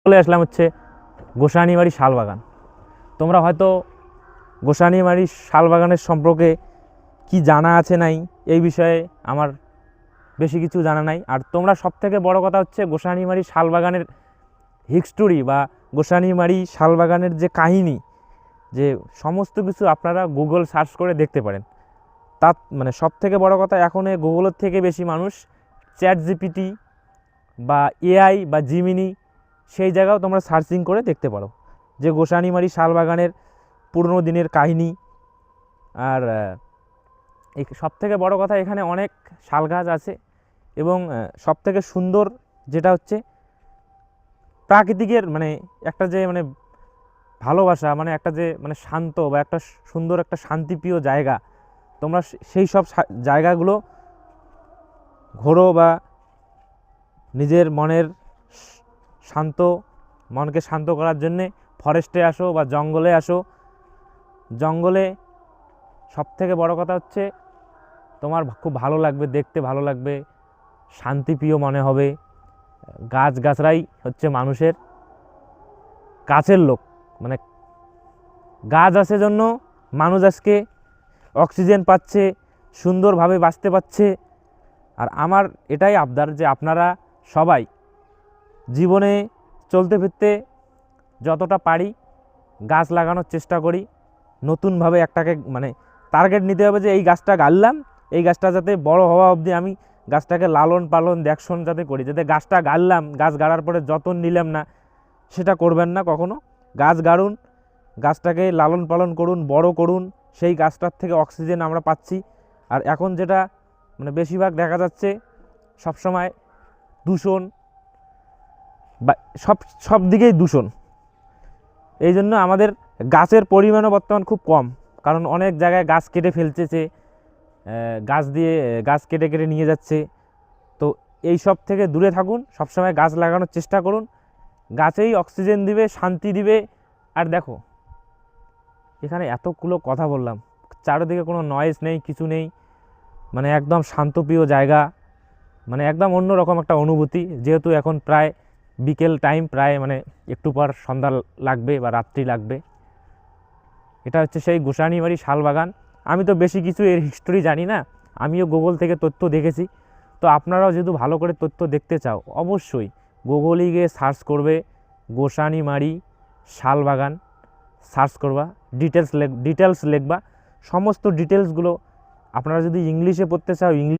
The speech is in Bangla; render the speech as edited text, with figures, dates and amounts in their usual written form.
চলে আসলাম হচ্ছে গোসানিমারি শালবাগান। তোমরা হয়তো গোসানিমারি শালবাগানের সম্পর্কে কি জানা আছে নাই এই বিষয়ে আমার বেশি কিছু জানা নাই। আর তোমরা সবথেকে বড় কথা হচ্ছে গোসানিমারি শালবাগানের হিস্টোরি বা গোসানিমারি শালবাগানের যে কাহিনী, যে সমস্ত কিছু আপনারা গুগল সার্চ করে দেখতে পারেন। তার মানে সবথেকে বড় কথা, এখন এই গুগলের থেকে বেশি মানুষ চ্যাট জিপিটি বা এআই বা জিমিনি সেই জায়গাও তোমরা সার্চিং করে দেখতে পারো যে গোসানিমারি শালবাগানের পুরনো দিনের কাহিনী। আর এই সবথেকে বড় কথা, এখানে অনেক শাল গাছ আছে এবং সবথেকে সুন্দর যেটা হচ্ছে প্রাকৃতিকের মানে একটা যে মানে ভালোবাসা, মানে একটা যে মানে শান্ত বা একটা সুন্দর একটা শান্তিপ্রিয় জায়গা, তোমরা সেই সব জায়গাগুলো ঘোরো বা নিজের মনের শান্ত মনকে শান্ত করার জন্যে ফরেস্টে আসো বা জঙ্গলে আসো। জঙ্গলে সবথেকে বড় কথা হচ্ছে তোমার খুব ভালো লাগবে, দেখতে ভালো লাগবে, শান্তিপ্রিয় মনে হবে। গাছগাছরাই হচ্ছে মানুষের কাছের লোক, মানে গাছ আছে জন্য মানুষ আজকে অক্সিজেন পাচ্ছে, সুন্দরভাবে বাঁচতে পারছে। আর আমার এটাই আবদার যে আপনারা সবাই জীবনে চলতে ফিরতে যতটা পারি গাছ লাগানোর চেষ্টা করি। নতুনভাবে একটাকে মানে টার্গেট নিতে হবে যে এই গাছটা গাড়লাম, এই গাছটা যাতে বড় হওয়া অবধি আমি গাছটাকে লালন পালন দেখশন যাতে করি। যাতে গাছটা গাড়লাম, গাছ গাড়ার পরে যত্ন নিলাম না, সেটা করবেন না কখনো। গাছ গাড়ুন, গাছটাকে লালন পালন করুন, বড় করুন, সেই গাছটার থেকে অক্সিজেন আমরা পাচ্ছি। আর এখন যেটা মানে বেশিরভাগ দেখা যাচ্ছে সবসময় দূষণ বা সব দিকেই দূষণ। এই জন্য আমাদের গাছের পরিমাণও বর্তমান খুব কম, কারণ অনেক জায়গায় গাছ কেটে ফেলতেছে, গাছ কেটে কেটে নিয়ে যাচ্ছে। তো এই সব থেকে দূরে থাকুন, সবসময় গাছ লাগানোর চেষ্টা করুন। গাছেই অক্সিজেন দিবে, শান্তি দিবে। আর দেখো এখানে এতগুলো কথা বললাম, চারিদিকে কোনো নয়েজ নেই, কিছু নেই, মানে একদম শান্তপ্রিয় জায়গা, মানে একদম অন্যরকম একটা অনুভূতি। যেহেতু এখন প্রায় বিকেল টাইম, প্রায় মানে একটু পর সন্ধ্যা লাগবে বা রাত্রি লাগবে। এটা হচ্ছে সেই গোসানিমারি শালবাগান। আমি তো বেশি কিছু এর হিস্টোরি জানি না, আমিও গুগল থেকে তথ্য দেখেছি। তো আপনারাও যেহেতু ভালো করে তথ্য দেখতে চাও, অবশ্যই গুগলে গিয়ে সার্চ করবে গোসানিমারি শালবাগান, সার্চ করবা, ডিটেলস লিখবা, সমস্ত ডিটেলসগুলো। আপনারা যদি ইংলিশে পড়তে চাও ইংলিশ